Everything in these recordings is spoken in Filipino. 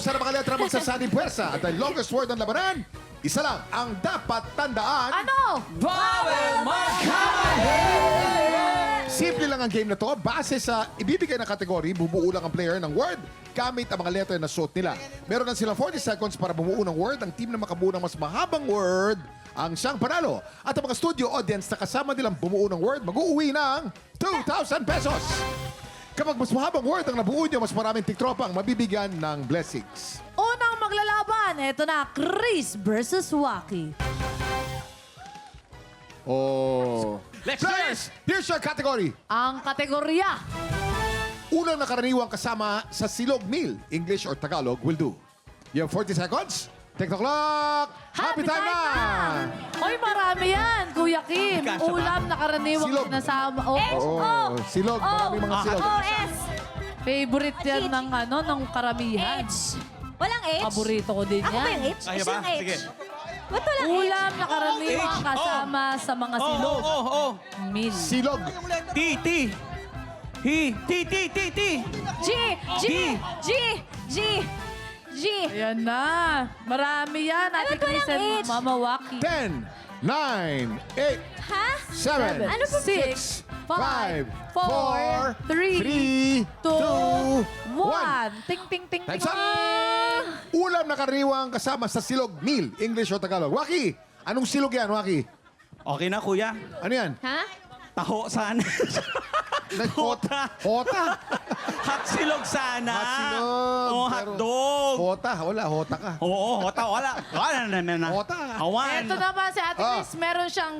mahusay na mga letra magsasanib puwersa. At ang longest word ng labanan, isa lang ang dapat tandaan. Ano? Bawal Simple lang ang game na to. Base sa ibibigay na kategory, bubuo lang ang player ng word gamit ang mga letra na suot nila. Meron na silang 40 seconds para bumuo ng word. Ang team na makabuo ng mas mahabang word ang siyang panalo. At ang mga studio audience na kasama nilang bumuo ng word, mag-uuwi ng 2,000 pesos. Kapag mas mahabang word ang nabuo nyo, mas maraming tiktropa ang mabibigyan ng blessings. Unang maglalaban, eto na, Chris versus Waki. Oh. Let's Players, here's your category. Ang kategorya, Unang nakaraniwang kasama sa silog meal, English or Tagalog, will do. You have 40 seconds. Take the clock. Happy time na! Oy, marami yan, Kuya Kim. Kasya ba? Ulam na karaniwang Silog. sinasama. Oh, Oh, silog. Maraming mga silog. O-S. favorite yan ng, ng karamihan. H. Walang H? Paborito ko din Ako ba yung yan. H? Kaya Siya ba? yung H. Sige. Ba't walang H? Ulam na karaniwang H. kasama sa mga silog. Meal. Silog. T. Hi. T. G. G. G. G. G. Ayan na. Marami yan. Ate Ano to Chris yung and H? Mama Waki. 10, 9, 8, Ha? 7, Ano po? 6, 5, 4, 3, 2, 1. Ting, ting, ting, ting. Time's up! Ulam na karaniwang kasama sa silog meal, English or Tagalog. Waki, anong silog yan, Waki? Okay na, kuya. Ano yan? Ha? Taho sana. Hota. Hota. Hot silog sana. Hot silog. Oh, Pero- hotdog. Hota, wala, hota ka. Oo, hota. Wala. Wala na. Hota. Awan. Ito naman si Ate Chris, meron siyang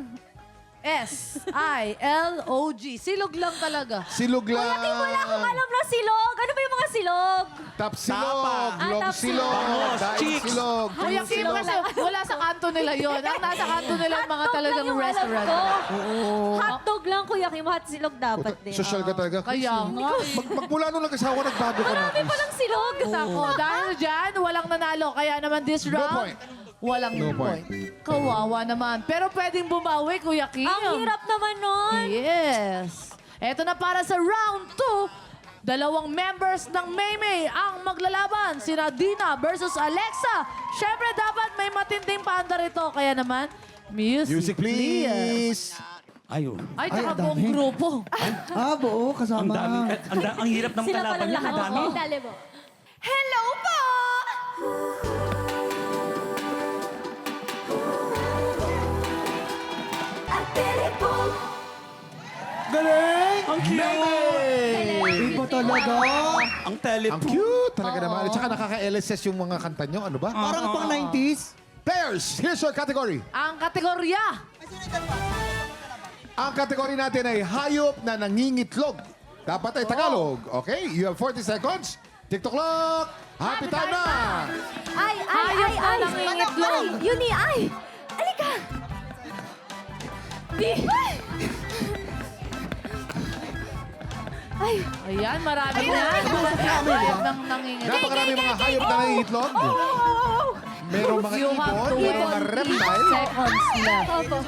S-I-L-O-G. Silog lang talaga. Silog lang. Wala akong alam na silog. Ano ba yung mga silog? Top silog, Tapa. long top silog, silog. daing Chicks. silog, Kuya tuyo Kim silog. kasi wala sa kanto nila yon. Ang nasa kanto nila yung mga Hotdog talagang lang yung alam restaurant. ko. Hotdog lang, Kuya Kim. Hot silog dapat din. Social ka talaga. Kaya nga. Magmula nung nag-asawa, nagbago ka na. Marami palang silog. Ako, dahil dyan, walang nanalo. Kaya naman this No round, point. walang No point. Kawawa naman. Pero pwedeng bumawi, Kuya Kim. Ang hirap naman nun. Yes. Eto na para sa round 2. Dalawang members ng Maymay ang maglalaban. Sina Dina versus Alexa. Siyempre, dapat may matinding paanda rito. Kaya naman, Music, please. Ayun. Ay, tsaka buong grupo. Buo, Ang kasama. dami. Ang hirap ng Sila kalaban pala niya. lahat. Ang dami. Dali mo. Hello po! Ang telepon. Galing! Ang cute. Iba talaga. Ang telepon. Ang cute talaga naman. At saka nakaka-LSS yung mga kanta nyo. Ano ba? Parang pang 90s. Players, here's your category. Ang kategorya. Ang kategory natin ay hayop na nangingitlog. Dapat ay Tagalog. Okay? You have 40 seconds. TikTok clock. Happy time na! Hayop na nangingitlog. Yun ni ay. Alika. Ay. Ayan, marami na. Hayop nang nangingitlog. Napakarami mga hayop na nangingitlog. Merong mga You ibon, have to merong mga 20 reptile. seconds left. Opo.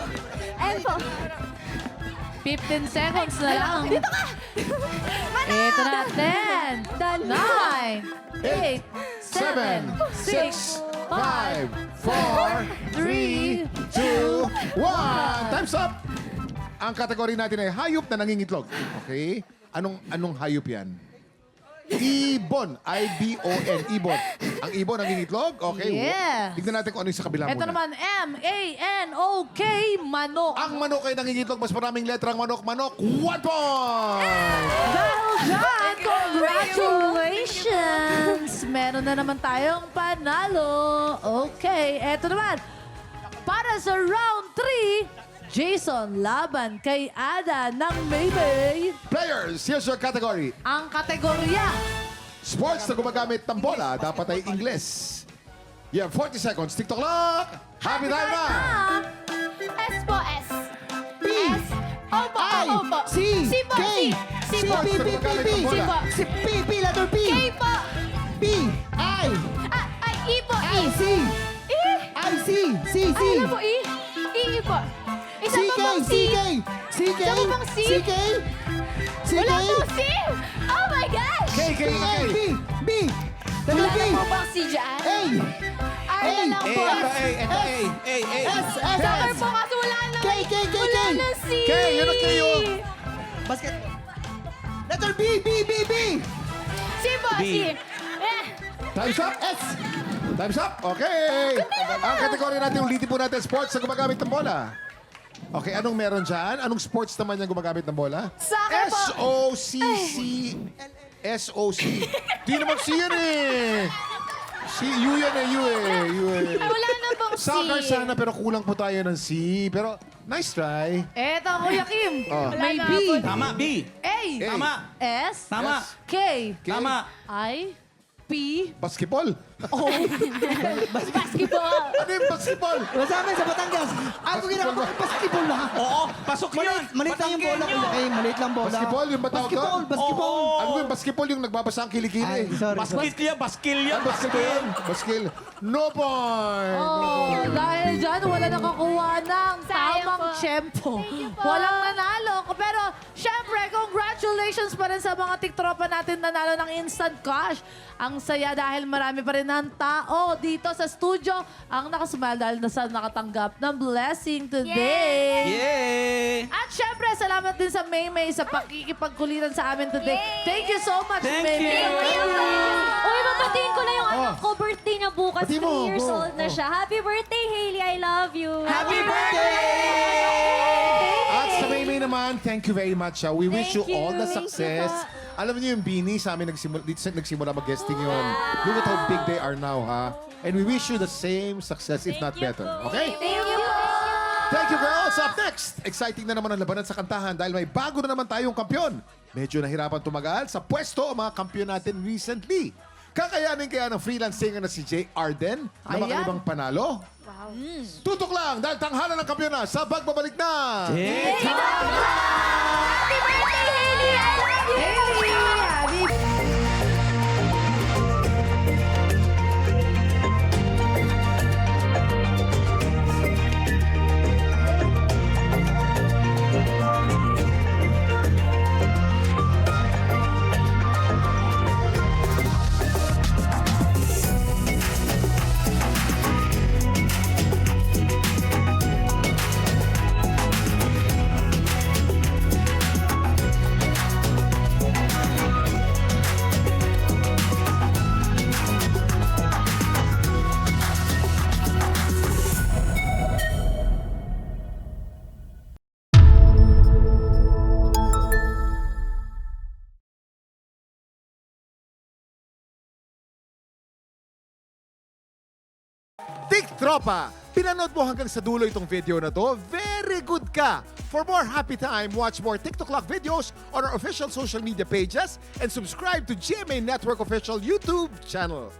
Elpo. 15 seconds na lang. Dito ka! Ito na. 10, Dali. 9, 8, 7, 6, 5, 4, 3, 2, 1. Time's up! Ang kategory natin ay hayop na nangingitlog. Okay? Anong hayop yan? Ibon. I-B-O-N. Ibon. Ang ibon nangingitlog? Okay. Yes. Tignan natin kung ano yung sa kabila Ito muna. naman, M-A-N-O-K, manok. Ang manok ay nangingitlog. Mas maraming letrang manok. Manok, 1 point! Dahil dyan, congratulations! Meron na naman tayong panalo. Okay, eto naman. Para sa round 3, Jason laban kay Ada ng Maybay. Players, here's your category. Ang kategorya, Sports na gumagamit ng bola, dapat ay Ingles. You have 40 seconds. TikTok clock! Happy time na! S po, S. P. S. Opo, I. opo. C. C po, K. C. C. po. P. P. P. P. C po. C. P. P. Letter P. K po. P. I. Ay, E po, I. E. C. E. I. C. C. C. Ay, ano po, E? E po. Isa C. pa K. pong C. K. C. K. Isa pa pong C. C. K. C. Wala K. po, C. Oh my gosh! K, K, B. K. B. B. Wala Letter B. na po bang C? Si Jan. A. Ay na lang po. S. Summer po kasi wala na. K. Wala na si. K, yun ang kayo. Basket. Letter B. Si Bossy. Time's up. S. Time's up. Okay. Ang kategory natin, ulitin po natin, sports na gumagamit ng bola. Okay, anong meron dyan? Anong sports naman yung gumagamit ng bola? Sa akin po. S-O-C-C. S-O-C. Di naman C yan eh. U yan eh, U eh. Wala na pong si. Soccer sana, pero kulang po tayo ng C. Pero, nice try. Eto, Kuya Kim. Oh. May Wala B. na po. Tama, B. A. Tama. S. Tama. K. Tama. I. P. Basketball. Basketball. Ano yung basketball? Sa amin sa Batangas. Ako ginagawa ko basketball lang. Oo, pasok yun. Maliit lang yung bola. Batangueño. Okay, maliit lang bola. Basketball, yung batawag doon? Basketball. Oo. Ano yung basketball yung nagbabasa ang kilikili? Ay, sorry. Baskilya. Basketball. No point. Oh, dahil dyan, wala nakakuha ng Sayang tamang po. tiyempo. Thank you po. Walang nanalo. Pero, syempre, congratulations pa rin sa mga tiktropa natin nanalo ng instant cash. Ang saya dahil marami pa rin ng tao dito sa studio ang nakasumali dahil nakatanggap ng blessing today. Yay! At syempre, salamat din sa Maymay sa pakikipagkulitan sa amin today. Yay! Thank you so much, Thank Maymay. you. Uy, mapatiin ko na yung anak ko. Birthday na bukas. Pati 3 mo, years go. old na siya. Happy birthday, Hailey. I love you. Happy birthday! At sa Maymay naman, thank you very much. We wish you Thank you. all the Thank you success. po. Alam niyo yung Beanie, sa amin nagsimula mag-guesting yun. Look at how big they are now, ha? And we wish you the same success, if not better. Okay? Thank you po. Thank you, girls. Up next, exciting na naman ang labanan sa kantahan dahil may bago na naman tayong kampyon. Medyo nahirapan tumagal sa pwesto ang mga kampyon natin recently. Kakayanin kaya ng freelance singer na si Jay Arden na Ayan. makalibang panalo? Tutok lang dahil tanghalan ng kampyon na sa pagbabalik na... Happy birthday, Hailey. I love you. Tik Tropa! Pinanood mo hanggang sa dulo itong video na to? Very good ka! For more happy time, watch more TikTok Clock videos on our official social media pages and subscribe to GMA Network official YouTube channel.